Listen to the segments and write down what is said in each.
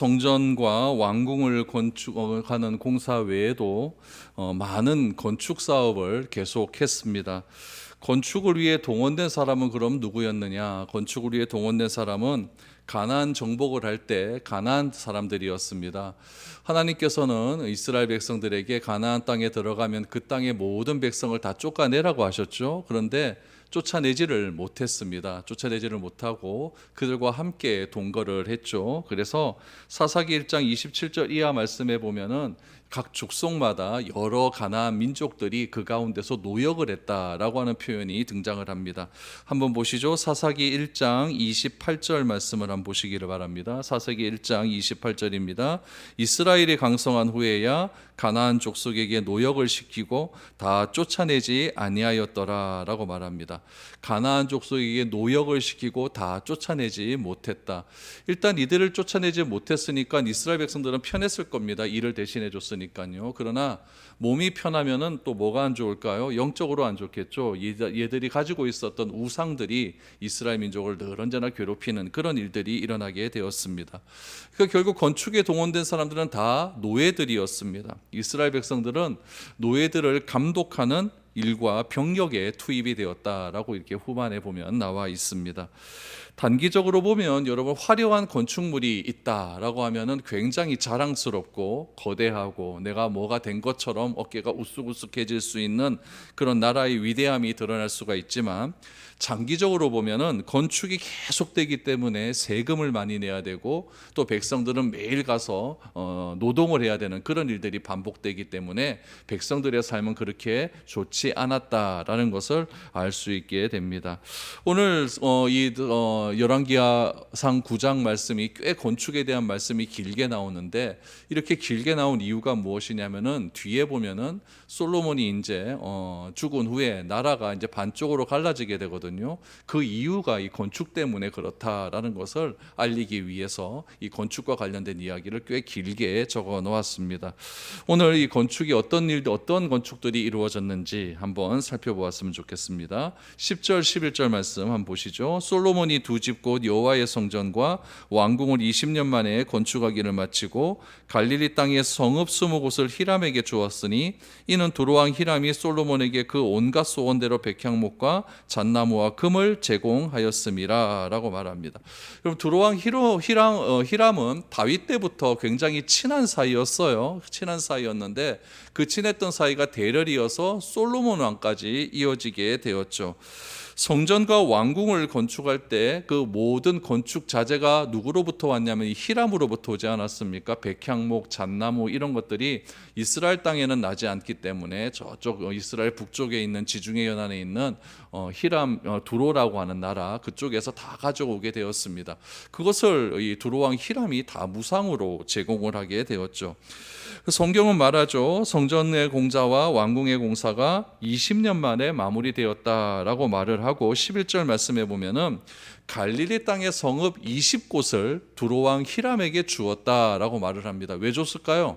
성전과 왕궁을 건축하는 공사 외에도 많은 건축 사업을 계속했습니다. 건축을 위해 동원된 사람은 그럼 누구였느냐? 건축을 위해 동원된 사람은 가나안 정복을 할 때 가나안 사람들이었습니다. 하나님께서는 이스라엘 백성들에게 가나안 땅에 들어가면 그 땅의 모든 백성을 다 쫓아내라고 하셨죠. 그런데 쫓아내지를 못했습니다. 쫓아내지를 못하고 그들과 함께 동거를 했죠. 그래서 사사기 1장 27절 이하 말씀에 보면은 각 족속마다 여러 가나안 민족들이 그 가운데서 노역을 했다라고 하는 표현이 등장을 합니다. 한번 보시죠. 사사기 1장 28절 말씀을 한번 보시기를 바랍니다. 사사기 1장 28절입니다. 이스라엘이 강성한 후에야 가나안 족속에게 노역을 시키고 다 쫓아내지 아니하였더라라고 말합니다. 가나안 족속에게 노역을 시키고 다 쫓아내지 못했다. 일단 이들을 쫓아내지 못했으니까 이스라엘 백성들은 편했을 겁니다. 일을 대신해 줬으니까요. 그러나 몸이 편하면은 또 뭐가 안 좋을까요? 영적으로 안 좋겠죠. 얘들이 가지고 있었던 우상들이 이스라엘 민족을 늘 언제나 괴롭히는 그런 일들이 일어나게 되었습니다. 그러니까 결국 건축에 동원된 사람들은 다 노예들이었습니다. 이스라엘 백성들은 노예들을 감독하는 일과 병력에 투입이 되었다라고 이렇게 후반에 보면 나와 있습니다. 단기적으로 보면 여러분 화려한 건축물이 있다라고 하면은 굉장히 자랑스럽고 거대하고 내가 뭐가 된 것처럼 어깨가 우쓱우쓱해질 수 있는 그런 나라의 위대함이 드러날 수가 있지만 장기적으로 보면은 건축이 계속되기 때문에 세금을 많이 내야 되고 또 백성들은 매일 가서 노동을 해야 되는 그런 일들이 반복되기 때문에 백성들의 삶은 그렇게 좋지 않았다라는 것을 알 수 있게 됩니다. 오늘 이 열왕기하상 9장 말씀이 꽤 건축에 대한 말씀이 길게 나오는데 이렇게 길게 나온 이유가 무엇이냐면은 뒤에 보면은 솔로몬이 이제 죽은 후에 나라가 이제 반쪽으로 갈라지게 되거든요. 그 이유가 이 건축 때문에 그렇다라는 것을 알리기 위해서 이 건축과 관련된 이야기를 꽤 길게 적어 놓았습니다. 오늘 이 건축이 어떤 건축들이 이루어졌는지 한번 살펴보았으면 좋겠습니다. 10절 11절 말씀 한번 보시죠. 솔로몬이 두 집 곧 여호와의 성전과 왕궁을 20년 만에 건축하기를 마치고 갈릴리 땅의 성읍 20곳을 히람에게 주었으니 이는 두로왕 히람이 솔로몬에게 그 온갖 소원대로 백향목과 잣나무와 금을 제공하였음이라 라고 말합니다. 그럼 두로왕 히람은 다윗 때부터 굉장히 친한 사이였어요. 친한 사이였는데 그 친했던 사이가 대렬이어서 솔로몬 왕까지 이어지게 되었죠. 성전과 왕궁을 건축할 때 그 모든 건축 자재가 누구로부터 왔냐면 이 히람으로부터 오지 않았습니까? 백향목, 잣나무 이런 것들이 이스라엘 땅에는 나지 않기 때문에 저쪽 이스라엘 북쪽에 있는 지중해 연안에 있는 히람 두로라고 하는 나라 그쪽에서 다 가져오게 되었습니다. 그것을 이 두로왕 히람이 다 무상으로 제공을 하게 되었죠. 성경은 말하죠. 성전의 공사와 왕궁의 공사가 20년 만에 마무리되었다라고 말을 하고 11절 말씀에 보면은 갈릴리 땅의 성읍 20곳을 두로왕 히람에게 주었다라고 말을 합니다. 왜 줬을까요?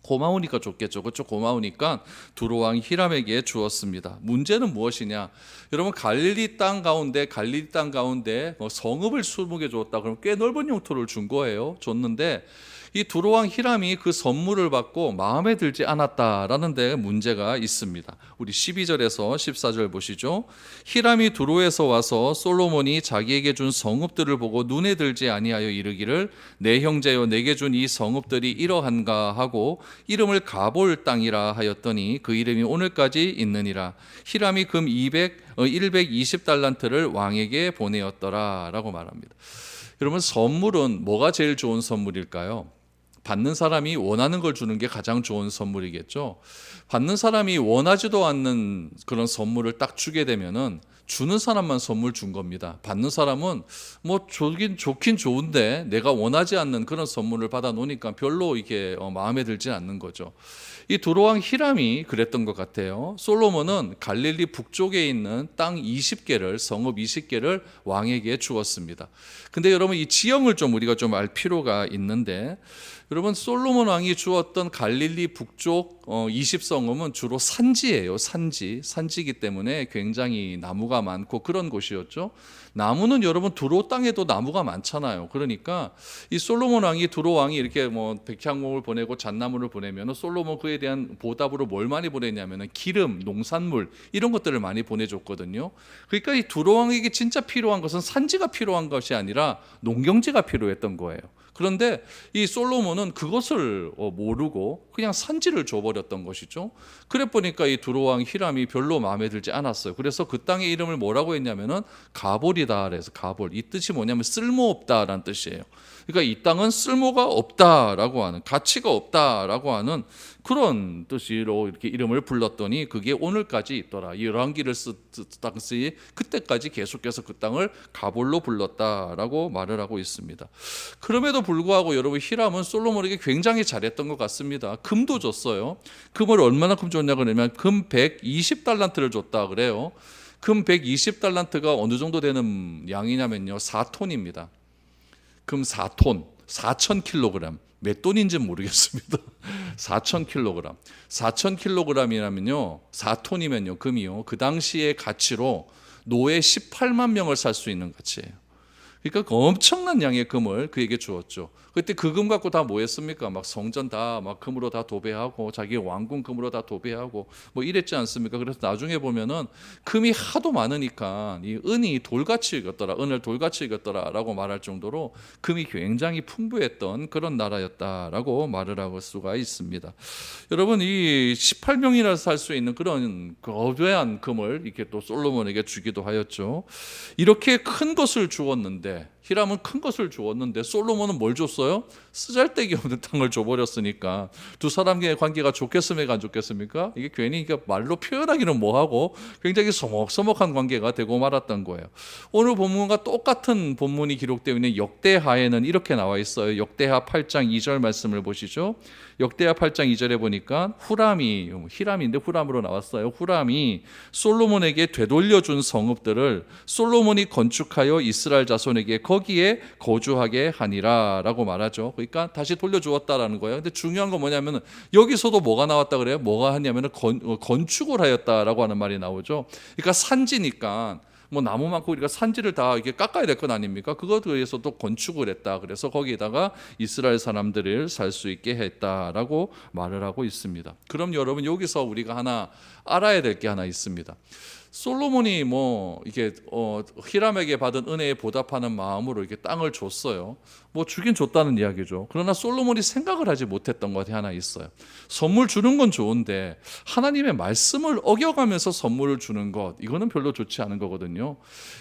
고마우니까 줬겠죠. 그렇죠? 고마우니까 두로왕 히람에게 주었습니다. 문제는 무엇이냐? 여러분 갈릴리 땅 가운데 성읍을 20개 줬다. 그럼 꽤 넓은 영토를 준 거예요. 줬는데 이 두로왕 히람이 그 선물을 받고 마음에 들지 않았다라는 데 문제가 있습니다. 우리 12절에서 14절 보시죠. 히람이 두로에서 와서 솔로몬이 자기에게 준 성읍들을 보고 눈에 들지 아니하여 이르기를 내 형제여 내게 준 이 성읍들이 이러한가 하고 이름을 가볼 땅이라 하였더니 그 이름이 오늘까지 있느니라. 히람이 금 120달란트를 왕에게 보내었더라 라고 말합니다. 여러분 선물은 뭐가 제일 좋은 선물일까요? 받는 사람이 원하는 걸 주는 게 가장 좋은 선물이겠죠. 받는 사람이 원하지도 않는 그런 선물을 딱 주게 되면은 주는 사람만 선물 준 겁니다. 받는 사람은 뭐 좋긴 좋은데 내가 원하지 않는 그런 선물을 받아 놓으니까 별로 이게 마음에 들지 않는 거죠. 이 두로왕 히람이 그랬던 것 같아요. 솔로몬은 갈릴리 북쪽에 있는 땅 20개를 성읍 20개를 왕에게 주었습니다. 근데 여러분 이 지형을 우리가 좀 알 필요가 있는데 여러분 솔로몬 왕이 주었던 갈릴리 북쪽 20성읍은 주로 산지예요. 산지이기 때문에 굉장히 나무가 나무가 많고 그런 곳이었죠. 나무는 여러분 두로 땅에도 나무가 많잖아요. 그러니까 이 솔로몬 왕이 두로 왕이 이렇게 뭐 백향목을 보내고 잣나무를 보내면 솔로몬 그에 대한 보답으로 뭘 많이 보냈냐면은 기름, 농산물 이런 것들을 많이 보내줬거든요. 그러니까 이 두로 왕에게 진짜 필요한 것은 산지가 필요한 것이 아니라 농경지가 필요했던 거예요. 그런데 이 솔로몬은 그것을 모르고 그냥 산지를 줘버렸던 것이죠. 그래 보니까 이 두로왕 히람이 별로 마음에 들지 않았어요. 그래서 그 땅의 이름을 뭐라고 했냐면은 가볼이다. 그래서 가볼, 이 뜻이 뭐냐면 쓸모없다라는 뜻이에요. 그러니까 이 땅은 쓸모가 없다라고 하는, 가치가 없다라고 하는 그런 뜻으로 이렇게 이름을 불렀더니 그게 오늘까지 있더라. 이 열왕기를 쓰 그때까지 계속해서 그 땅을 가볼로 불렀다라고 말을 하고 있습니다. 그럼에도 불구하고 여러분 히람은 솔로몬에게 굉장히 잘했던 것 같습니다. 금도 줬어요. 금을 얼마나큼 줬냐 그러면 금 120달란트를 줬다 그래요. 금 120달란트가 어느 정도 되는 양이냐면요, 4톤입니다. 금 4톤, 4,000kg. 몇 돈인지 모르겠습니다. 4,000kg. 4,000kg이라면요, 4톤이면요, 금이요, 그 당시의 가치로 노예 18만 명을 살 수 있는 가치예요. 그러니까 엄청난 양의 금을 그에게 주었죠. 그때 그 금 갖고 다 뭐 했습니까? 막 성전 다 막 금으로 다 도배하고 자기 왕궁 금으로 다 도배하고 뭐 이랬지 않습니까? 그래서 나중에 보면은 금이 하도 많으니까 이 은이 돌같이 익었더라, 은을 돌같이 익었더라라고 말할 정도로 금이 굉장히 풍부했던 그런 나라였다라고 말을 할 수가 있습니다. 여러분, 이 18명이나 살 수 있는 그런 거대한 금을 이렇게 또 솔로몬에게 주기도 하였죠. 이렇게 큰 것을 주었는데, 히람은 큰 것을 주었는데 솔로몬은 뭘 줬어요? 쓰잘데기 없는 땅을 줘버렸으니까 두 사람의 관계가 좋겠습니까, 안 좋겠습니까? 이게 괜히 말로 표현하기는 뭐하고 굉장히 서먹서먹한 관계가 되고 말았던 거예요. 오늘 본문과 똑같은 본문이 기록되어 있는 역대하에는 이렇게 나와 있어요. 역대하 8장 2절 말씀을 보시죠. 역대하 8장 2절에 보니까 후람이, 히람인데 후람으로 나왔어요. 후람이 솔로몬에게 되돌려준 성읍들을 솔로몬이 건축하여 이스라엘 자손에게 거기에 거주하게 하니라 라고 말하죠. 그러니까 다시 돌려주었다라는 거예요. 근데 중요한 건 뭐냐면 여기서도 뭐가 나왔다 그래요? 뭐가 하냐면 건축을 하였다라고 하는 말이 나오죠. 그러니까 산지니까 뭐 나무 많고 우리가 산지를 다 이렇게 깎아야 될 건 아닙니까? 그것에 의해서 또 건축을 했다. 그래서 거기에다가 이스라엘 사람들을 살 수 있게 했다라고 말을 하고 있습니다. 그럼 여러분, 여기서 우리가 하나 알아야 될 게 하나 있습니다. 솔로몬이 뭐 이게 히람에게 받은 은혜에 보답하는 마음으로 이렇게 땅을 줬어요. 뭐 주긴 줬다는 이야기죠. 그러나 솔로몬이 생각을 하지 못했던 것이 하나 있어요. 선물 주는 건 좋은데 하나님의 말씀을 어겨가면서 선물을 주는 것, 이거는 별로 좋지 않은 거거든요.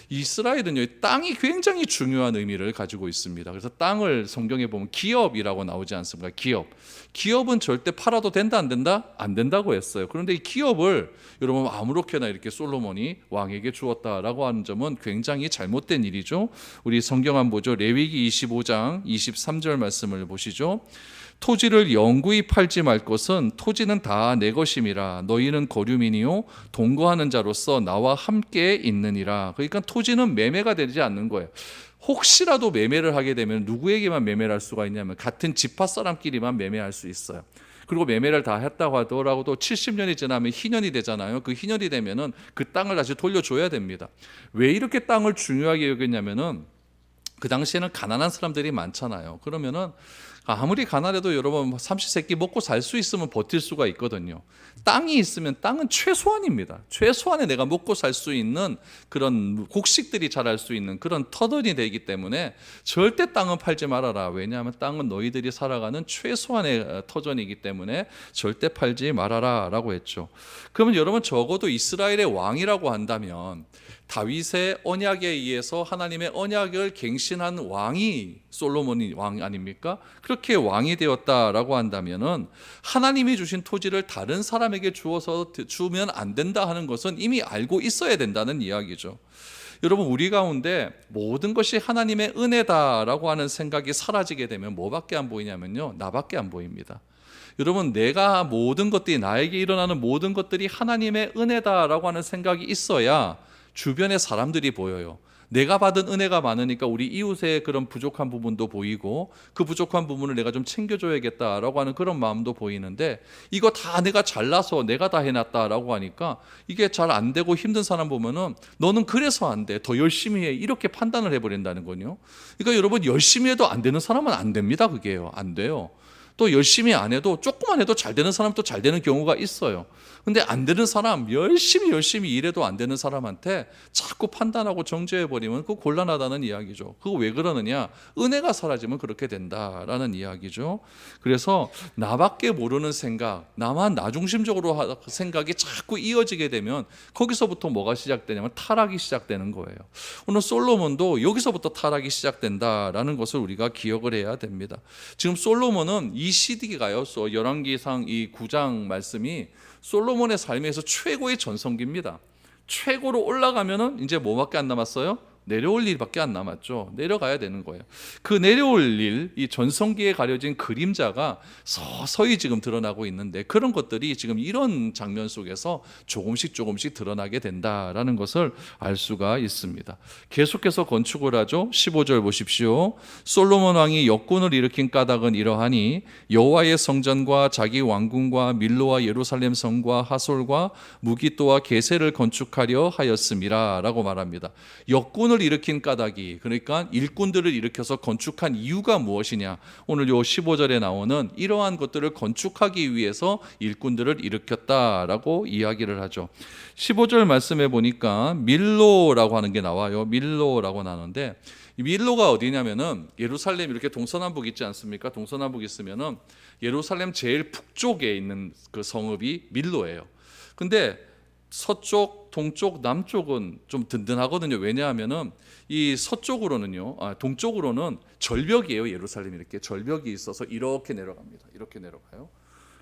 이스라엘은요, 땅이 굉장히 중요한 의미를 가지고 있습니다. 그래서 땅을 성경에 보면 기업이라고 나오지 않습니까? 기업은 절대 팔아도 된다, 안 된다? 안 된다고 했어요. 그런데 이 기업을 여러분 아무렇게나 이렇게 솔로몬이 왕에게 주었다라고 하는 점은 굉장히 잘못된 일이죠. 우리 성경 한번 보죠. 레위기 25장 23절 말씀을 보시죠. 토지를 영구히 팔지 말 것은 토지는 다 내 것임이라. 너희는 거류민이요 동거하는 자로서 나와 함께 있느니라. 그러니까 토지는 매매가 되지 않는 거예요. 혹시라도 매매를 하게 되면 누구에게만 매매를 할 수가 있냐면 같은 지파 사람끼리만 매매할 수 있어요. 그리고 매매를 다 했다고 하더라도 70년이 지나면 희년이 되잖아요. 그 희년이 되면은 그 땅을 다시 돌려줘야 됩니다. 왜 이렇게 땅을 중요하게 여겼냐면은 그 당시에는 가난한 사람들이 많잖아요. 그러면은 아무리 가난해도 여러분 삼시세끼 먹고 살 수 있으면 버틸 수가 있거든요. 땅이 있으면 땅은 최소한입니다. 최소한의 내가 먹고 살 수 있는 그런 곡식들이 자랄 수 있는 그런 터전이 되기 때문에 절대 땅은 팔지 말아라. 왜냐하면 땅은 너희들이 살아가는 최소한의 터전이기 때문에 절대 팔지 말아라 라고 했죠. 그러면 여러분, 적어도 이스라엘의 왕이라고 한다면 다윗의 언약에 의해서 하나님의 언약을 갱신한 왕이 솔로몬이 왕 아닙니까? 그렇게 왕이 되었다라고 한다면은 하나님이 주신 토지를 다른 사람에게 주어서 주면 안 된다 하는 것은 이미 알고 있어야 된다는 이야기죠. 여러분, 우리 가운데 모든 것이 하나님의 은혜다라고 하는 생각이 사라지게 되면 뭐밖에 안 보이냐면요, 나밖에 안 보입니다. 여러분, 내가 모든 것들이, 나에게 일어나는 모든 것들이 하나님의 은혜다라고 하는 생각이 있어야 주변의 사람들이 보여요. 내가 받은 은혜가 많으니까 우리 이웃의 그런 부족한 부분도 보이고 그 부족한 부분을 내가 좀 챙겨줘야겠다라고 하는 그런 마음도 보이는데, 이거 다 내가 잘나서 내가 다 해놨다라고 하니까 이게 잘 안 되고 힘든 사람 보면은 너는 그래서 안 돼, 더 열심히 해, 이렇게 판단을 해버린다는 거요. 그러니까 여러분, 열심히 해도 안 되는 사람은 안 됩니다. 그게요, 안 돼요. 또 열심히 안 해도 조금만 해도 잘 되는 사람도 잘 되는 경우가 있어요. 근데 안 되는 사람, 열심히 일해도 안 되는 사람한테 자꾸 판단하고 정죄해버리면 그거 곤란하다는 이야기죠. 그거 왜 그러느냐? 은혜가 사라지면 그렇게 된다라는 이야기죠. 그래서 나밖에 모르는 생각, 나만 나중심적으로 생각이 자꾸 이어지게 되면 거기서부터 뭐가 시작되냐면 타락이 시작되는 거예요. 오늘 솔로몬도 여기서부터 타락이 시작된다라는 것을 우리가 기억을 해야 됩니다. 지금 솔로몬은 이 시기가요, 열왕기상 이 9장 말씀이 솔로몬의 삶에서 최고의 전성기입니다. 최고로 올라가면은 이제 뭐밖에 안 남았어요? 내려올 일밖에 안 남았죠. 내려가야 되는 거예요. 그 내려올 일, 이 전성기에 가려진 그림자가 서서히 지금 드러나고 있는데, 그런 것들이 지금 이런 장면 속에서 조금씩 드러나게 된다라는 것을 알 수가 있습니다. 계속해서 건축을 하죠. 15절 보십시오. 솔로몬 왕이 역군을 일으킨 까닭은 이러하니 여호와의 성전과 자기 왕궁과 밀로와 예루살렘 성과 하솔과 무기또와 게셀을 건축하려 하였음이라 라고 말합니다. 역군을 일으킨 까닭이, 그러니까 일꾼들을 일으켜서 건축한 이유가 무엇이냐? 오늘 요 15절에 나오는 이러한 것들을 건축하기 위해서 일꾼들을 일으켰다라고 이야기를 하죠. 15절 말씀해 보니까 밀로라고 하는 게 나와요. 밀로라고 나오는데, 밀로가 어디냐면은 예루살렘 이렇게 동서남북 있지 않습니까? 동서남북 있으면은 예루살렘 제일 북쪽에 있는 그 성읍이 밀로예요. 근데 서쪽, 동쪽, 남쪽은 좀 든든하거든요. 왜냐하면은 이 서쪽으로는요, 동쪽으로는 절벽이에요. 예루살렘이 이렇게 절벽이 있어서 이렇게 내려갑니다. 이렇게 내려가요.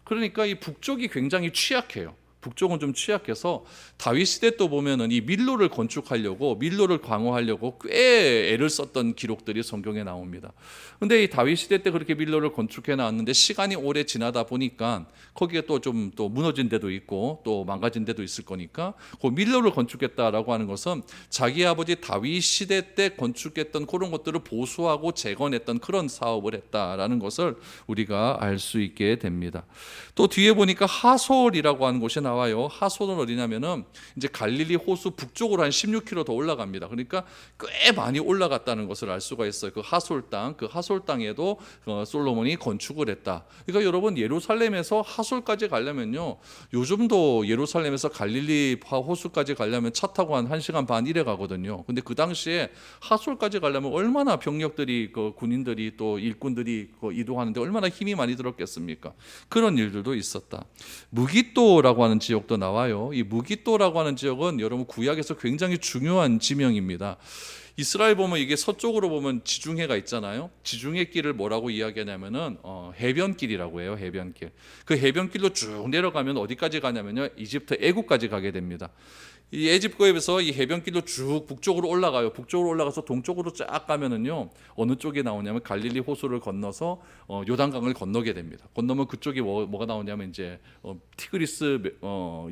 그러니까 이 북쪽이 굉장히 취약해요. 북쪽은 좀 취약해서 다윗 시대 또 보면은 이 밀로를 건축하려고, 밀로를 강화하려고 꽤 애를 썼던 기록들이 성경에 나옵니다. 근데 이 다윗 시대 때 그렇게 밀로를 건축해 놨는데 시간이 오래 지나다 보니까 거기에 또 좀 또 무너진 데도 있고 또 망가진 데도 있을 거니까 그 밀로를 건축했다라고 하는 것은 자기 아버지 다윗 시대 때 건축했던 그런 것들을 보수하고 재건했던 그런 사업을 했다라는 것을 우리가 알 수 있게 됩니다. 또 뒤에 보니까 하솔이라고 하는 곳이 나와요. 하솔은 어디냐면은 이제 갈릴리 호수 북쪽으로 한 16km 더 올라갑니다. 그러니까 꽤 많이 올라갔다는 것을 알 수가 있어요. 그 하솔 땅, 그 하솔 땅에도 솔로몬이 건축을 했다. 그러니까 여러분, 예루살렘에서 하솔까지 가려면요, 요즘도 예루살렘에서 갈릴리 호수까지 가려면 차 타고 한 1시간 반 이래 가거든요. 근데 그 당시에 하솔까지 가려면 얼마나 병력들이, 그 군인들이 또 일꾼들이 이동하는데 얼마나 힘이 많이 들었겠습니까? 그런 일들도 있었다. 무기또라고 하는 지역도 나와요. 이 무기또라고 하는 지역은 여러분 구약에서 굉장히 중요한 지명입니다. 이스라엘 보면 이게 서쪽으로 보면 지중해가 있잖아요. 지중해 길을 뭐라고 이야기하냐면은 해변길이라고 해요. 해변길. 그 해변길로 쭉 내려가면 어디까지 가냐면요, 이집트 애국까지 가게 됩니다. 이 에집트에서 이 해변길로 쭉 북쪽으로 올라가요. 북쪽으로 올라가서 동쪽으로 쫙 가면은요, 어느 쪽에 나오냐면 갈릴리 호수를 건너서 요단강을 건너게 됩니다. 건너면 그쪽이 뭐가 나오냐면 이제 티그리스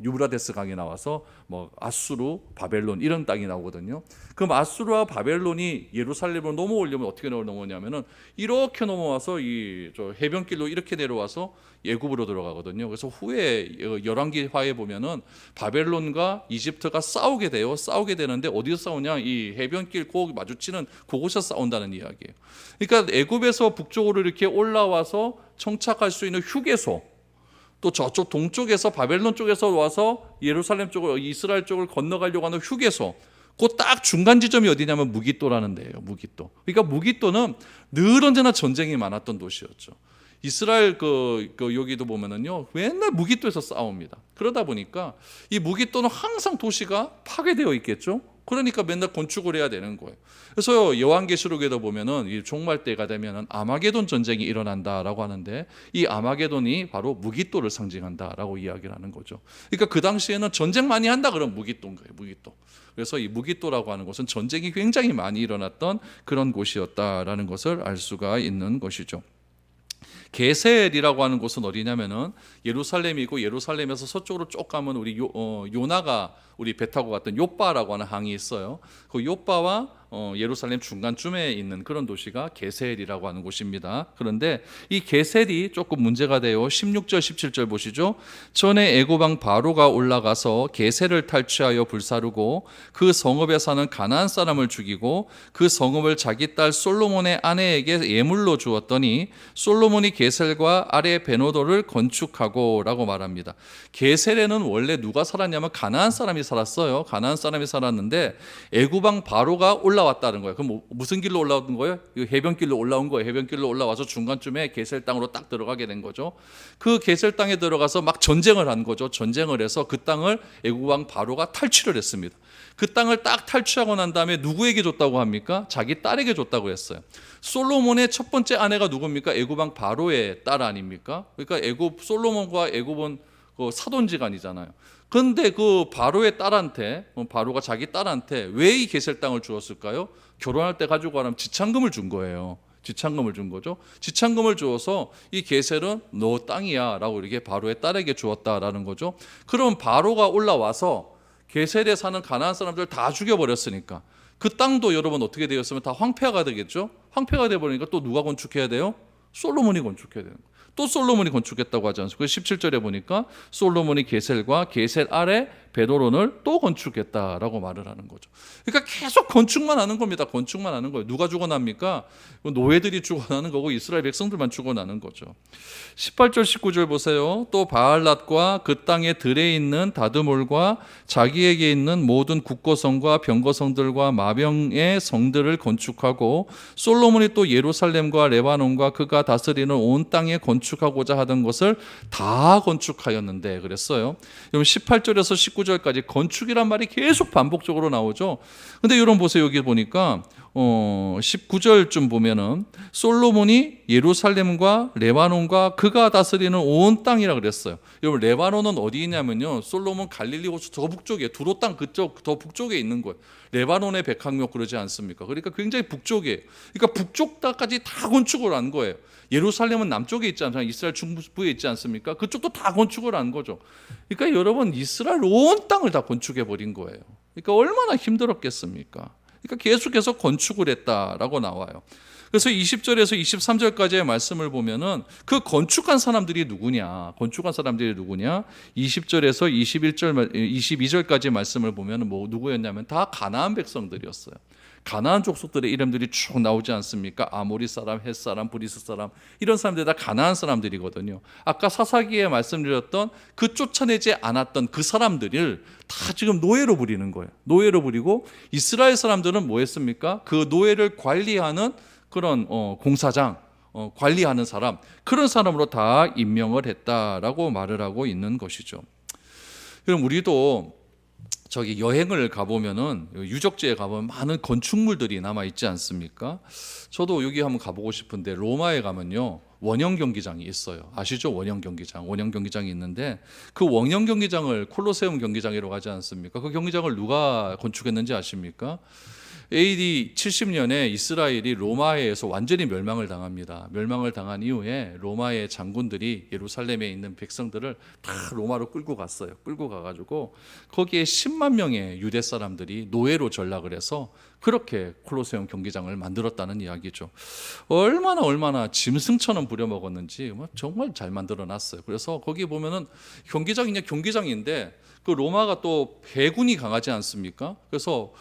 유브라데스 강이 나와서 뭐 아수르, 바벨론 이런 땅이 나오거든요. 그럼 아수르와 바벨론이 예루살렘으로 넘어오려면 어떻게 넘어오냐면은 이렇게 넘어와서 이 해변길로 이렇게 내려와서 애굽으로 들어가거든요. 그래서 후에 열왕기화에 보면은 바벨론과 이집트가 싸우게 돼요. 싸우게 되는데 어디서 싸우냐? 이 해변길 꼭 마주치는 그곳에서 싸운다는 이야기예요. 그러니까 애굽에서 북쪽으로 이렇게 올라와서 정착할 수 있는 휴게소, 또 저쪽 동쪽에서 바벨론 쪽에서 와서 예루살렘 쪽을, 이스라엘 쪽을 건너가려고 하는 휴게소, 그 딱 중간 지점이 어디냐면 무기또라는 데예요. 무기또. 그러니까 무기또는 늘 언제나 전쟁이 많았던 도시였죠. 이스라엘 여기도 보면은요, 맨날 무기또에서 싸웁니다. 그러다 보니까 이 무기또는 항상 도시가 파괴되어 있겠죠. 그러니까 맨날 건축을 해야 되는 거예요. 그래서 요한계시록에도 보면은 이 종말 때가 되면은 아마게돈 전쟁이 일어난다라고 하는데, 이 아마게돈이 바로 무기또를 상징한다라고 이야기를 하는 거죠. 그러니까 그 당시에는 전쟁 많이 한다 그러면 무기또인 거예요. 무기또. 그래서 이 무기또라고 하는 것은 전쟁이 굉장히 많이 일어났던 그런 곳이었다라는 것을 알 수가 있는 것이죠. 게셀이라고 하는 곳은 어디냐면은 예루살렘이고, 예루살렘에서 서쪽으로 쭉 가면 우리 요나가 우리 배 타고 갔던 요빠라고 하는 항이 있어요. 그 요빠와 예루살렘 중간쯤에 있는 그런 도시가 게셀이라고 하는 곳입니다. 그런데 이 게셀이 조금 문제가 돼요. 16절 17절 보시죠. 전에 애굽 왕 바로가 올라가서 게셀을 탈취하여 불사르고 그 성읍에 사는 가나안 사람을 죽이고 그 성읍을 자기 딸 솔로몬의 아내에게 예물로 주었더니 솔로몬이 게셀과 아래 베노도를 건축하고 라고 말합니다. 게셀에는 원래 누가 살았냐면 가나안 사람이 살았어요. 가나안 사람이 살았는데 애굽 왕 바로가 올라왔다는 거예요. 그럼 무슨 길로 올라온 거예요? 해변길로 올라온 거예요. 해변길로 올라와서 중간쯤에 게셀 땅으로 딱 들어가게 된 거죠. 그 게셀 땅에 들어가서 막 전쟁을 한 거죠. 전쟁을 해서 그 땅을 애굽 왕 바로가 탈취를 했습니다. 그 땅을 딱 탈취하고 난 다음에 누구에게 줬다고 합니까? 자기 딸에게 줬다고 했어요. 솔로몬의 첫 번째 아내가 누굽니까? 애굽 왕 바로의 딸 아닙니까? 그러니까 솔로몬과 애굽은 그 사돈지간이잖아요. 그런데 그 바로의 딸한테, 바로가 자기 딸한테 왜 이 게셀 땅을 주었을까요? 결혼할 때 가지고 가라면 지참금을 준 거예요. 지참금을 준 거죠. 지참금을 주어서 이 게셀은 너 땅이야 라고 이렇게 바로의 딸에게 주었다라는 거죠. 그럼 바로가 올라와서 게셀에 사는 가나안 사람들 다 죽여버렸으니까 그 땅도 여러분 어떻게 되었으면 다 황폐화가 되겠죠. 황폐가 되어버리니까 또 누가 건축해야 돼요? 솔로몬이 건축해야 되는 거예요. 또 솔로몬이 건축했다고 하지 않습니까? 17절에 보니까 솔로몬이 게셀과 게셀 아래 베도론을 또 건축했다라고 말을 하는 거죠. 그러니까 계속 건축만 하는 겁니다. 건축만 하는 거예요. 누가 죽어납니까? 노예들이 죽어나는 거고 이스라엘 백성들만 죽어나는 거죠. 18절 19절 보세요. 또 바알랏과 그 땅에 들에 있는 다드몰과 자기에게 있는 모든 국고성과 병거성들과 마병의 성들을 건축하고 솔로몬이 또 예루살렘과 레바논과 그가 다스리는 온 땅에 건축하고자 하던 것을 다 건축하였는데 그랬어요. 여러분 18절에서 19절까지 건축이란 말이 계속 반복적으로 나오죠. 근데 여러분 보세요. 여기 보니까 19절쯤 보면은 솔로몬이 예루살렘과 레바논과 그가 다스리는 온 땅이라 그랬어요. 여러분 레바논은 어디 있냐면요. 솔로몬 갈릴리 호수 더 북쪽에 두로 땅 그쪽 더 북쪽에 있는 거예요. 레바논의 백항목 그러지 않습니까? 그러니까 굉장히 북쪽이에요. 그러니까 북쪽 땅까지 다 건축을 한 거예요. 예루살렘은 남쪽에 있지 않습니까? 이스라엘 중부에 있지 않습니까? 그쪽도 다 건축을 한 거죠. 그러니까 여러분 이스라엘 온 땅을 다 건축해 버린 거예요. 그러니까 얼마나 힘들었겠습니까? 그러니까 계속해서 건축을 했다라고 나와요. 그래서 20절에서 23절까지의 말씀을 보면은 그 건축한 사람들이 누구냐? 건축한 사람들이 누구냐? 20절에서 22절까지 말씀을 보면은 누구였냐면 다 가나안 백성들이었어요. 가나안 족속들의 이름들이 쭉 나오지 않습니까? 아모리 사람, 헷 사람, 브리스 사람 이런 사람들이 다 가나안 사람들이거든요. 아까 사사기에 말씀드렸던 그 쫓아내지 않았던 그 사람들을 다 지금 노예로 부리는 거예요. 노예로 부리고 이스라엘 사람들은 뭐 했습니까? 그 노예를 관리하는 그런 공사장, 관리하는 사람 그런 사람으로 다 임명을 했다라고 말을 하고 있는 것이죠. 그럼 우리도 저기 여행을 가보면은 유적지에 가보면 많은 건축물들이 남아 있지 않습니까? 저도 여기 한번 가보고 싶은데 로마에 가면요 원형 경기장이 있어요. 아시죠? 원형 경기장. 원형 경기장이 있는데 그 원형 경기장을 콜로세움 경기장이라고 하지 않습니까? 그 경기장을 누가 건축했는지 아십니까? AD 70년에 이스라엘이 로마에 의해서 완전히 멸망을 당합니다. 멸망을 당한 이후에 로마의 장군들이 예루살렘에 있는 백성들을 다 로마로 끌고 갔어요. 끌고 가가지고 거기에 10만 명의 유대 사람들이 노예로 전락을 해서 그렇게 콜로세움 경기장을 만들었다는 이야기죠. 얼마나 짐승처럼 부려먹었는지 정말 잘 만들어놨어요. 그래서 거기 보면은 경기장인데 그 로마가 또 해군이 강하지 않습니까? 그래서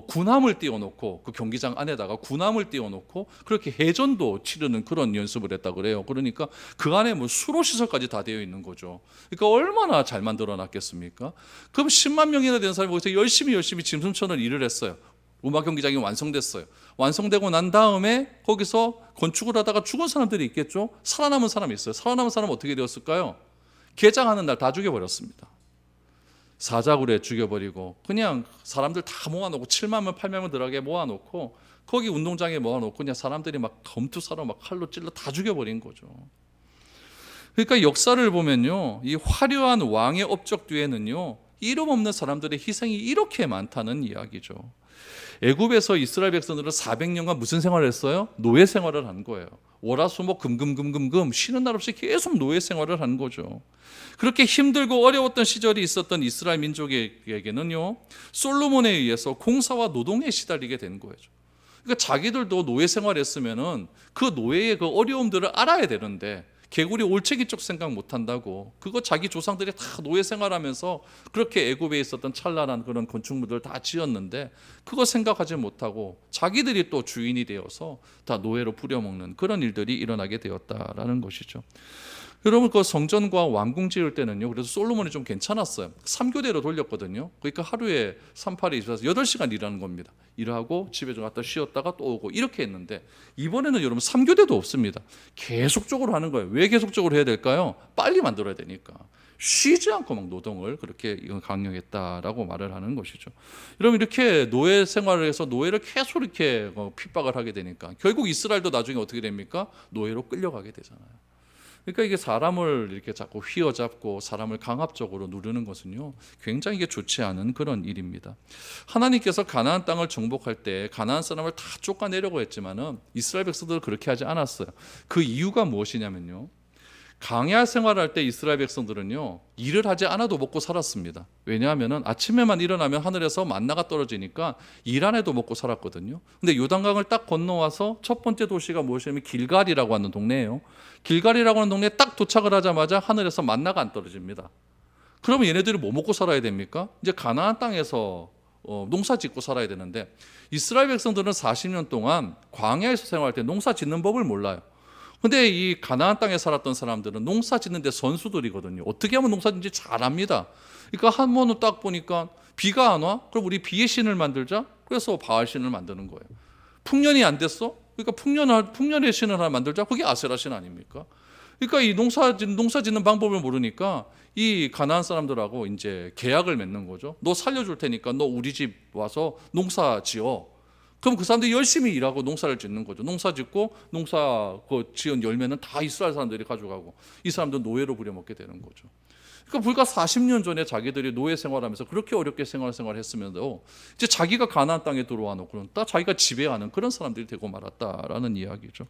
군함을 띄워놓고 그 경기장 안에다가 군함을 띄워놓고 그렇게 해전도 치르는 그런 연습을 했다 그래요. 그러니까 그 안에 뭐 수로 시설까지 다 되어 있는 거죠. 그러니까 얼마나 잘 만들어놨겠습니까? 그럼 10만 명이나 되는 사람이 거기서 열심히 짐승처럼 일을 했어요. 로마 경기장이 완성됐어요. 완성되고 난 다음에 거기서 건축을 하다가 죽은 사람들이 있겠죠. 살아남은 사람이 있어요. 살아남은 사람은 어떻게 되었을까요? 개장하는 날 다 죽여버렸습니다. 사자굴에 죽여버리고 그냥 사람들 다 모아놓고 7만 명 8만 명 들어가게 모아놓고 거기 운동장에 모아놓고 그냥 사람들이 막 검투사로 막 칼로 찔러 다 죽여버린 거죠. 그러니까 역사를 보면요 이 화려한 왕의 업적 뒤에는요 이름 없는 사람들의 희생이 이렇게 많다는 이야기죠. 애굽에서 이스라엘 백성들은 400년간 무슨 생활을 했어요? 노예 생활을 한 거예요. 월화수목 금금 쉬는 날 없이 계속 노예 생활을 한 거죠. 그렇게 힘들고 어려웠던 시절이 있었던 이스라엘 민족에게는요 솔로몬에 의해서 공사와 노동에 시달리게 된 거예요. 그러니까 자기들도 노예 생활했으면은 그 노예의 그 어려움들을 알아야 되는데 개구리 올챙이 쪽 생각 못 한다고. 그거 자기 조상들이 다 노예 생활하면서 그렇게 애굽에 있었던 찬란한 그런 건축물들을 다 지었는데 그거 생각하지 못하고 자기들이 또 주인이 되어서 다 노예로 부려먹는 그런 일들이 일어나게 되었다라는 것이죠. 여러분, 그 성전과 왕궁 지을 때는요, 그래서 솔로몬이 좀 괜찮았어요. 3교대로 돌렸거든요. 그러니까 하루에 38에 24서 8시간 일하는 겁니다. 일하고 집에 좀 갔다 쉬었다가 또 오고 이렇게 했는데, 이번에는 여러분 3교대도 없습니다. 계속적으로 하는 거예요. 왜 계속적으로 해야 될까요? 빨리 만들어야 되니까. 쉬지 않고 막 노동을 그렇게 강요했다라고 말을 하는 것이죠. 여러분, 이렇게 노예 생활을 해서 노예를 계속 이렇게 핍박을 하게 되니까 결국 이스라엘도 나중에 어떻게 됩니까? 노예로 끌려가게 되잖아요. 그러니까 이게 사람을 이렇게 자꾸 휘어잡고 사람을 강압적으로 누르는 것은요, 굉장히 이게 좋지 않은 그런 일입니다. 하나님께서 가나안 땅을 정복할 때 가나안 사람을 다 쫓아내려고 했지만은 이스라엘 백성들은 그렇게 하지 않았어요. 그 이유가 무엇이냐면요, 광야 생활할 때 이스라엘 백성들은요, 일을 하지 않아도 먹고 살았습니다. 왜냐하면 아침에만 일어나면 하늘에서 만나가 떨어지니까 일 안 해도 먹고 살았거든요. 근데 요단강을 딱 건너와서 첫 번째 도시가 무엇이냐면 길갈이라고 하는 동네예요. 길갈이라고 하는 동네에 딱 도착을 하자마자 하늘에서 만나가 안 떨어집니다. 그러면 얘네들이 뭐 먹고 살아야 됩니까? 이제 가나안 땅에서 농사 짓고 살아야 되는데, 이스라엘 백성들은 40년 동안 광야에서 생활할 때 농사 짓는 법을 몰라요. 근데 이 가나안 땅에 살았던 사람들은 농사 짓는데 선수들이거든요. 어떻게 하면 농사 짓는지 잘 압니다. 그러니까 한 번은 딱 보니까 비가 안 와? 그럼 우리 비의 신을 만들자. 그래서 바알 신을 만드는 거예요. 풍년이 안 됐어? 그러니까 풍년의 신을 하나 만들자. 그게 아세라 신 아닙니까? 그러니까 이 농사 짓는 방법을 모르니까 이 가나안 사람들하고 이제 계약을 맺는 거죠. 너 살려줄 테니까 너 우리 집 와서 농사 지어. 그럼 그 사람들이 열심히 일하고 농사를 짓는 거죠. 농사 짓고 농사 그 지은 열매는 다 이스라엘 사람들이 가져가고 이 사람들 노예로 부려먹게 되는 거죠. 그러니까 불과 40년 전에 자기들이 노예 생활하면서 그렇게 어렵게 생활했으면서 이제 자기가 가나안 땅에 들어와 놓고 자기가 지배하는 그런 사람들이 되고 말았다라는 이야기죠.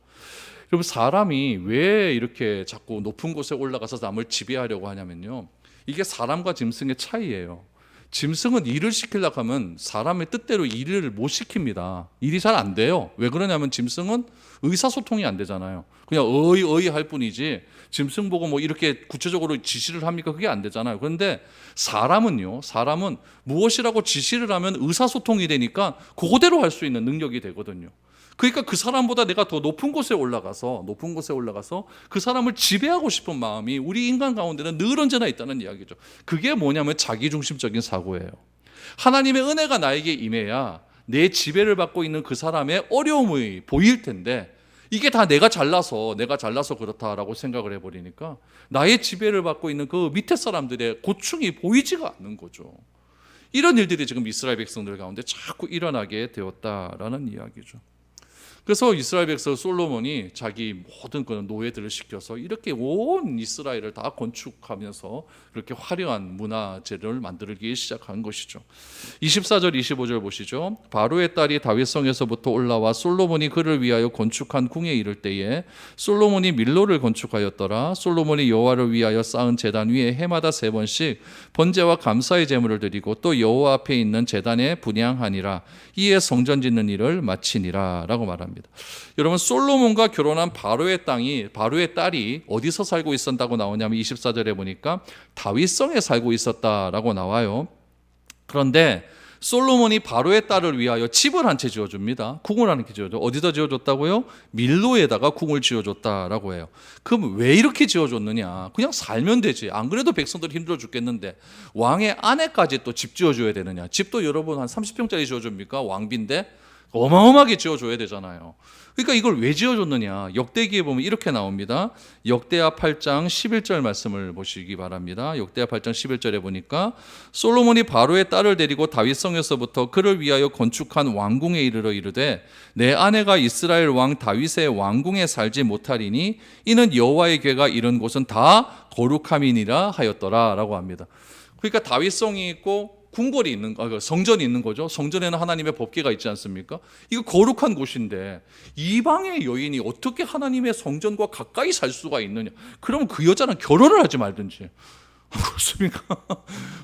여러분, 사람이 왜 이렇게 자꾸 높은 곳에 올라가서 남을 지배하려고 하냐면요, 이게 사람과 짐승의 차이예요. 짐승은 일을 시키려고 하면 사람의 뜻대로 일을 못 시킵니다. 일이 잘 안 돼요. 왜 그러냐면 짐승은 의사소통이 안 되잖아요. 그냥 어이 할 뿐이지 짐승 보고 뭐 이렇게 구체적으로 지시를 합니까? 그게 안 되잖아요. 그런데 사람은 무엇이라고 지시를 하면 의사소통이 되니까 그거대로 할 수 있는 능력이 되거든요. 그러니까 그 사람보다 내가 더 높은 곳에 올라가서 그 사람을 지배하고 싶은 마음이 우리 인간 가운데는 늘 언제나 있다는 이야기죠. 그게 뭐냐면 자기중심적인 사고예요. 하나님의 은혜가 나에게 임해야 내 지배를 받고 있는 그 사람의 어려움이 보일 텐데, 이게 다 내가 잘나서 그렇다라고 생각을 해버리니까 나의 지배를 받고 있는 그 밑에 사람들의 고충이 보이지가 않는 거죠. 이런 일들이 지금 이스라엘 백성들 가운데 자꾸 일어나게 되었다라는 이야기죠. 그래서 이스라엘 백성 솔로몬이 자기 모든 그런 노예들을 시켜서 이렇게 온 이스라엘을 다 건축하면서 그렇게 화려한 문화재를 만들기 시작한 것이죠. 24절 25절 보시죠. 바로의 딸이 다윗성에서부터 올라와 솔로몬이 그를 위하여 건축한 궁에 이를 때에 솔로몬이 밀로를 건축하였더라. 솔로몬이 여호와를 위하여 쌓은 제단 위에 해마다 3번씩 번제와 감사의 제물을 드리고 또 여호와 앞에 있는 제단에 분향하니라. 이에 성전 짓는 일을 마치니라 라고 말합니다. 여러분, 솔로몬과 결혼한 바로의 딸이 어디서 살고 있었다고 나오냐면 24절에 보니까 다윗성에 살고 있었다라고 나와요. 그런데 솔로몬이 바로의 딸을 위하여 집을 한 채 지어줍니다. 궁을 한 채 지어줘. 어디다 지어줬다고요? 밀로에다가 궁을 지어줬다라고 해요. 그럼 왜 이렇게 지어줬느냐? 그냥 살면 되지. 안 그래도 백성들 힘들어 죽겠는데 왕의 아내까지 또 집 지어줘야 되느냐? 집도 여러분 한 30평짜리 지어줍니까? 왕비인데 어마어마하게 지어줘야 되잖아요. 그러니까 이걸 왜 지어줬느냐? 역대기에 보면 이렇게 나옵니다. 역대하 8장 11절 말씀을 보시기 바랍니다. 역대하 8장 11절에 보니까 솔로몬이 바로의 딸을 데리고 다윗성에서부터 그를 위하여 건축한 왕궁에 이르러 이르되 내 아내가 이스라엘 왕 다윗의 왕궁에 살지 못하리니 이는 여호와의 궤가 이른 곳은 다 거룩함이니라 하였더라 라고 합니다. 그러니까 다윗성이 있고 궁궐이 있는, 성전이 있는 거죠. 성전에는 하나님의 법궤가 있지 않습니까? 이거 거룩한 곳인데 이방의 여인이 어떻게 하나님의 성전과 가까이 살 수가 있느냐? 그러면 그 여자는 결혼을 하지 말든지. 그렇습니까?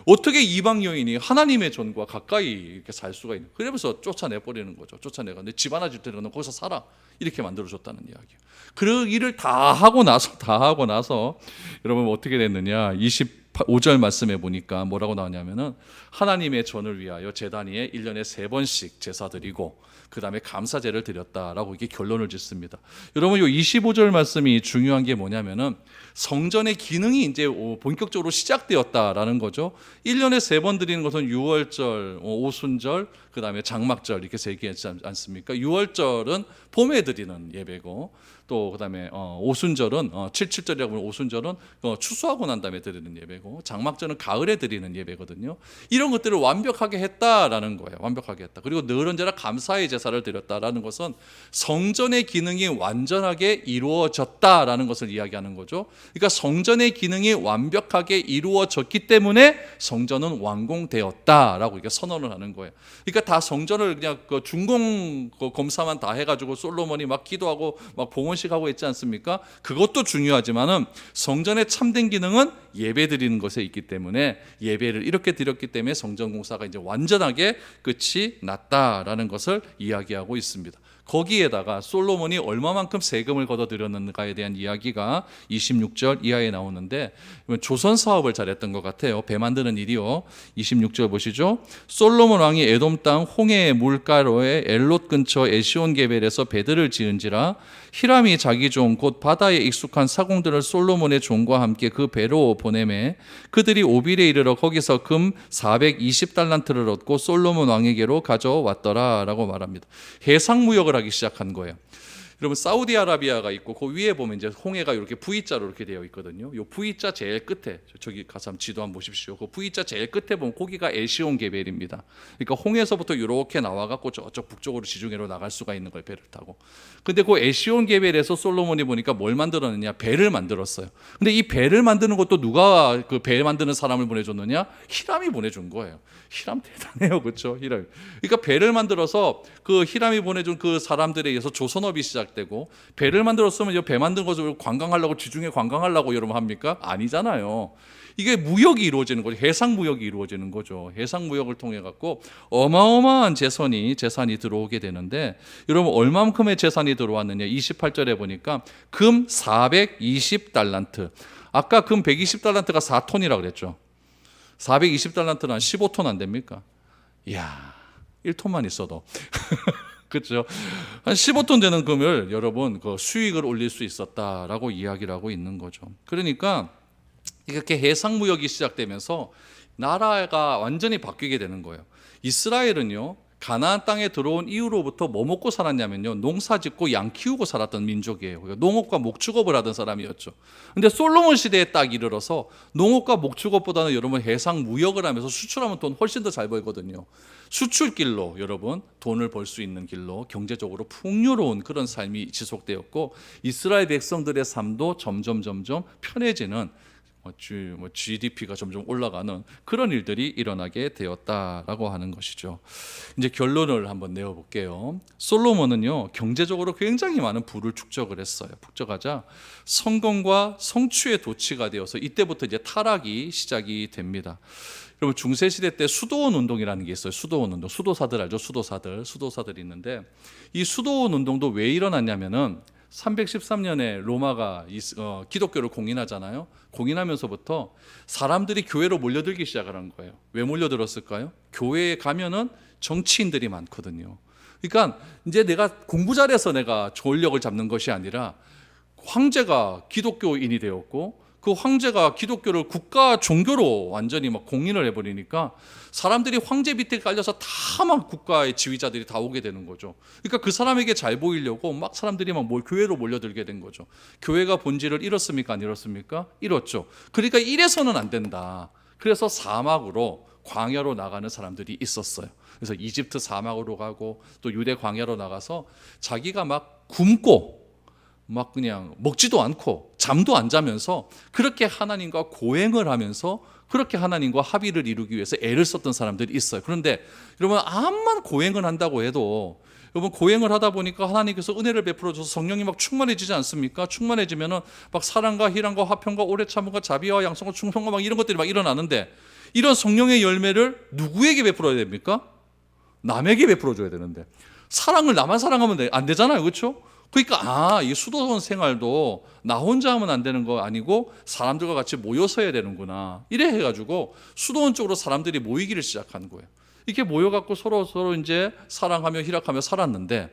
어떻게 이방 여인이 하나님의 전과 가까이 이렇게 살 수가 있는? 그러면서 쫓아내버리는 거죠. 쫓아내가 내 집 하나 줄 테니까 너 거기서 살아. 이렇게 만들어줬다는 이야기예요. 그 일을 다 하고 나서 여러분 어떻게 됐느냐? 25절 말씀에 보니까 뭐라고 나오냐면은 하나님의 전을 위하여 제단위에 1년에 3번씩 제사 드리고 그 다음에 감사제를 드렸다라고 이게 결론을 짓습니다. 여러분 이 25절 말씀이 중요한 게 뭐냐면은 성전의 기능이 이제 본격적으로 시작되었다라는 거죠. 1년에 3번 드리는 것은 유월절, 오순절, 그 다음에 장막절 이렇게 3개 있지 않습니까? 유월절은 봄에 드리는 예배고 또 그 다음에 오순절은 77절이라고 하면 오순절은 추수하고 난 다음에 드리는 예배고 장막절은 가을에 드리는 예배거든요. 이런 것들을 완벽하게 했다라는 거예요. 완벽하게 했다. 그리고 늘 언제나 감사의 제사를 드렸다라는 것은 성전의 기능이 완전하게 이루어졌다라는 것을 이야기하는 거죠. 그러니까 성전의 기능이 완벽하게 이루어졌기 때문에 성전은 완공되었다라고 이렇게 선언을 하는 거예요. 그러니까 다 성전을 그냥 준공 검사만 다 해가지고 솔로몬이 막 기도하고 막 봉헌식 하고 있지 않습니까? 그것도 중요하지만은 성전의 참된 기능은 예배 드리는 것에 있기 때문에 예배를 이렇게 드렸기 때문에 성전 공사가 이제 완전하게 끝이 났다라는 것을 이야기하고 있습니다. 거기에다가 솔로몬이 얼마만큼 세금을 걷어들였는가에 대한 이야기가 26절 이하에 나오는데 조선 사업을 잘했던 것 같아요. 배 만드는 일이요. 26절 보시죠. 솔로몬 왕이 에돔 땅 홍해 물가로의 엘롯 근처 에시온 게벨에서 배들을 지은지라 히람이 자기 종 곧 바다에 익숙한 사공들을 솔로몬의 종과 함께 그 배로 보내매 그들이 오빌에 이르러 거기서 금 420달란트를 얻고 솔로몬 왕에게로 가져왔더라라고 말합니다. 해상 무역을 하기 시작한 거예요. 여러분 사우디아라비아가 있고 그 위에 보면 이제 홍해가 이렇게 V자로 이렇게 되어 있거든요. 요 V자 제일 끝에 저기 가서 한번 지도 한번 보십시오. 그 V자 제일 끝에 보면 거기가 에시온 게벨입니다. 그러니까 홍해에서부터 이렇게 나와갖고 저쪽 북쪽으로 지중해로 나갈 수가 있는 거예요. 배를 타고. 근데 그 에시온 게벨에서 솔로몬이 보니까 뭘 만들었느냐? 배를 만들었어요. 근데 이 배를 만드는 것도 누가 그 배 만드는 사람을 보내줬느냐? 히람이 보내준 거예요. 히람 대단해요, 그렇죠? 히람. 그러니까 배를 만들어서 그 히람이 보내준 그 사람들에 의해서 조선업이 시작되고 배를 만들었으면 이 배 만든 것을 관광하려고 지중해 관광하려고 여러분 합니까? 아니잖아요. 이게 무역이 이루어지는 거죠. 해상 무역이 이루어지는 거죠. 해상 무역을 통해 갖고 어마어마한 재산이 들어오게 되는데 여러분 얼마만큼의 재산이 들어왔느냐? 28절에 보니까 금 420달란트. 아까 금 120달란트가 4톤이라고 그랬죠. 420달란트는 한 15톤 안 됩니까? 이야, 1톤만 있어도 그렇죠. 한 15톤 되는 금을 여러분 그 수익을 올릴 수 있었다라고 이야기를 하고 있는 거죠. 그러니까 이렇게 해상 무역이 시작되면서 나라가 완전히 바뀌게 되는 거예요. 이스라엘은요, 가나안 땅에 들어온 이후로부터 뭐 먹고 살았냐면요, 농사 짓고 양 키우고 살았던 민족이에요. 농업과 목축업을 하던 사람이었죠. 근데 솔로몬 시대에 딱 이르러서 농업과 목축업보다는 여러분 해상 무역을 하면서 수출하면 돈 훨씬 더 잘 벌거든요. 수출길로 여러분 돈을 벌 수 있는 길로 경제적으로 풍요로운 그런 삶이 지속되었고 이스라엘 백성들의 삶도 점점 편해지는 GDP가 점점 올라가는 그런 일들이 일어나게 되었다라고 하는 것이죠. 이제 결론을 한번 내어볼게요. 솔로몬은요, 경제적으로 굉장히 많은 부를 축적을 했어요. 축적하자 성공과 성취의 도취가 되어서 이때부터 이제 타락이 시작이 됩니다. 여러분 중세 시대 때 수도원 운동이라는 게 있어요. 수도원 운동. 수도사들 알죠? 수도사들이 있는데 이 수도원 운동도 왜 일어났냐면은 313년에 로마가 기독교를 공인하잖아요. 공인하면서부터 사람들이 교회로 몰려들기 시작하는 거예요. 왜 몰려들었을까요? 교회에 가면은 정치인들이 많거든요. 그러니까 이제 내가 공부 잘해서 내가 권력을 잡는 것이 아니라 황제가 기독교인이 되었고 그 황제가 기독교를 국가 종교로 완전히 막 공인을 해버리니까 사람들이 황제 밑에 깔려서 다 막 국가의 지휘자들이 다 오게 되는 거죠. 그러니까 그 사람에게 잘 보이려고 막 사람들이 막 교회로 몰려들게 된 거죠. 교회가 본질을 잃었습니까? 안 잃었습니까? 잃었죠. 그러니까 이래서는 안 된다. 그래서 사막으로 광야로 나가는 사람들이 있었어요. 그래서 이집트 사막으로 가고 또 유대 광야로 나가서 자기가 막 굶고 막 그냥 먹지도 않고 잠도 안 자면서 그렇게 하나님과 고행을 하면서 그렇게 하나님과 합의를 이루기 위해서 애를 썼던 사람들이 있어요. 그런데 여러분 암만 고행을 한다고 해도 여러분 고행을 하다 보니까 하나님께서 은혜를 베풀어 줘서 성령이 막 충만해지지 않습니까? 충만해지면은 막 사랑과 희랑과 화평과 오래 참음과 자비와 양성과 충성과 막 이런 것들이 막 일어나는데 이런 성령의 열매를 누구에게 베풀어야 됩니까? 남에게 베풀어 줘야 되는데 사랑을 나만 사랑하면 안 되잖아요. 그렇죠? 그러니까 이 수도원 생활도 나 혼자 하면 안 되는 거 아니고 사람들과 같이 모여서 해야 되는구나. 이래 해가지고 수도원 쪽으로 사람들이 모이기를 시작한 거예요. 이렇게 모여갖고 서로 이제 사랑하며 희락하며 살았는데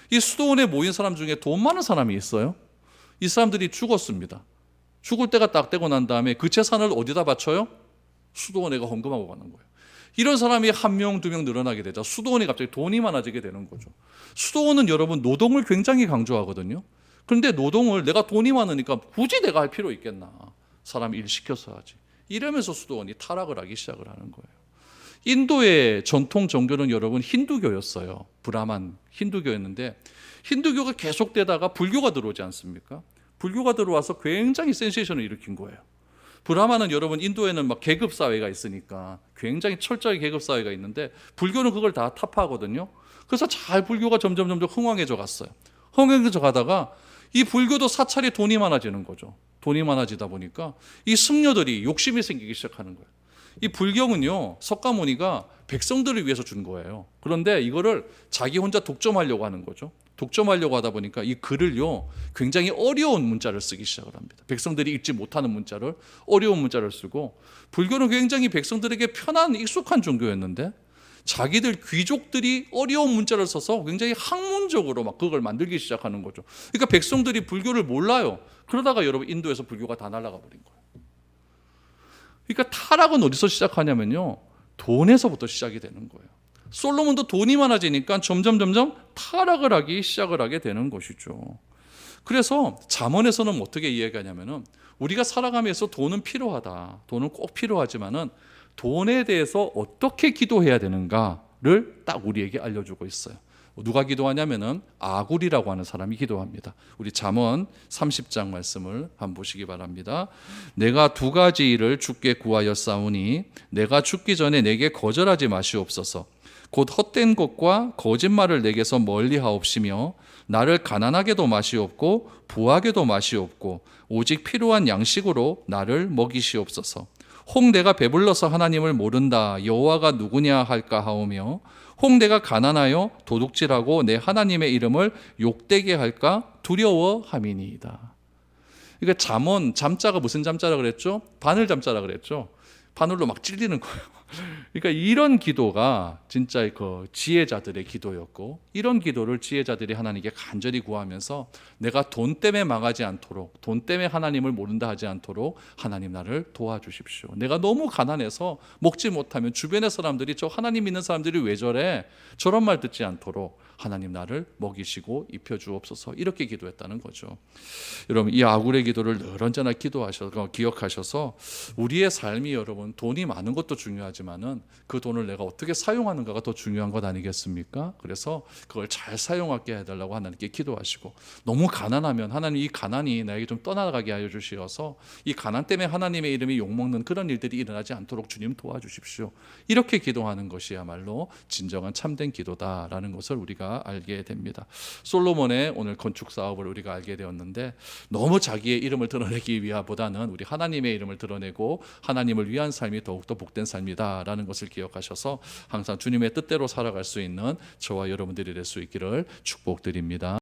이 수도원에 모인 사람 중에 돈 많은 사람이 있어요. 이 사람들이 죽었습니다. 죽을 때가 딱 되고 난 다음에 그 재산을 어디다 바쳐요? 수도원에가 헌금하고 가는 거예요. 이런 사람이 한 명, 두 명 늘어나게 되자 수도원이 갑자기 돈이 많아지게 되는 거죠. 수도원은 여러분 노동을 굉장히 강조하거든요. 그런데 노동을 내가 돈이 많으니까 굳이 내가 할 필요 있겠나. 사람 일 시켜서 하지. 이러면서 수도원이 타락을 하기 시작을 하는 거예요. 인도의 전통 종교는 여러분 힌두교였어요. 브라만 힌두교였는데 힌두교가 계속되다가 불교가 들어오지 않습니까? 불교가 들어와서 굉장히 센세이션을 일으킨 거예요. 브라만은 여러분 인도에는 막 계급 사회가 있으니까 굉장히 철저하게 계급 사회가 있는데 불교는 그걸 다 타파하거든요. 그래서 잘 불교가 점점 흥왕해져 갔어요. 흥왕해져 가다가 이 불교도 사찰이 돈이 많아지는 거죠. 돈이 많아지다 보니까 이 승려들이 욕심이 생기기 시작하는 거예요. 이 불경은요 석가모니가 백성들을 위해서 준 거예요. 그런데 이거를 자기 혼자 독점하려고 하는 거죠. 독점하려고 하다 보니까 이 글을요 굉장히 어려운 문자를 쓰기 시작을 합니다. 백성들이 읽지 못하는 문자를 어려운 문자를 쓰고 불교는 굉장히 백성들에게 편한 익숙한 종교였는데 자기들 귀족들이 어려운 문자를 써서 굉장히 학문적으로 막 그걸 만들기 시작하는 거죠. 그러니까 백성들이 불교를 몰라요. 그러다가 여러분 인도에서 불교가 다 날아가 버린 거예요. 그러니까 타락은 어디서 시작하냐면요 돈에서부터 시작이 되는 거예요. 솔로몬도 돈이 많아지니까 점점 타락을 하기 시작을 하게 되는 것이죠. 그래서 잠언에서는 어떻게 이야기하냐면은 우리가 살아가면서 돈은 필요하다. 돈은 꼭 필요하지만은 돈에 대해서 어떻게 기도해야 되는가를 딱 우리에게 알려주고 있어요. 누가 기도하냐면은 아굴이라고 하는 사람이 기도합니다. 우리 잠언 30장 말씀을 한번 보시기 바랍니다. 내가 두 가지 일을 주께 구하였사오니 내가 죽기 전에 내게 거절하지 마시옵소서. 곧 헛된 것과 거짓말을 내게서 멀리하옵시며 나를 가난하게도 마시옵고 부하게도 마시옵고 오직 필요한 양식으로 나를 먹이시옵소서. 혹 내가 배불러서 하나님을 모른다 여호와가 누구냐 할까 하오며 혹 내가 가난하여 도둑질하고 내 하나님의 이름을 욕되게 할까 두려워함이니이다. 그러니까 잠언 잠자가 무슨 잠자라 그랬죠? 바늘 잠자라 그랬죠. 바늘로 막 찔리는 거예요. 그러니까 이런 기도가 진짜 그 지혜자들의 기도였고 이런 기도를 지혜자들이 하나님께 간절히 구하면서 내가 돈 때문에 망하지 않도록 돈 때문에 하나님을 모른다 하지 않도록 하나님 나를 도와주십시오. 내가 너무 가난해서 먹지 못하면 주변의 사람들이 저 하나님 믿는 사람들이 왜 저래 저런 말 듣지 않도록 하나님 나를 먹이시고 입혀주옵소서 이렇게 기도했다는 거죠. 여러분 이 아굴의 기도를 늘 언제나 기억하셔서 우리의 삶이 여러분 돈이 많은 것도 중요하지만은 그 돈을 내가 어떻게 사용하는가가 더 중요한 것 아니겠습니까? 그래서 그걸 잘 사용하게 해달라고 하나님께 기도하시고 너무 가난하면 하나님 이 가난이 나에게 좀 떠나가게 하여 주시어서 이 가난 때문에 하나님의 이름이 욕먹는 그런 일들이 일어나지 않도록 주님 도와주십시오. 이렇게 기도하는 것이야말로 진정한 참된 기도다라는 것을 우리가 알게 됩니다. 솔로몬의 오늘 건축 사업을 우리가 알게 되었는데 너무 자기의 이름을 드러내기 위함보다는 우리 하나님의 이름을 드러내고 하나님을 위한 삶이 더욱더 복된 삶이다라는 것을 기억하셔서 항상 주님의 뜻대로 살아갈 수 있는 저와 여러분들이 될 수 있기를 축복드립니다.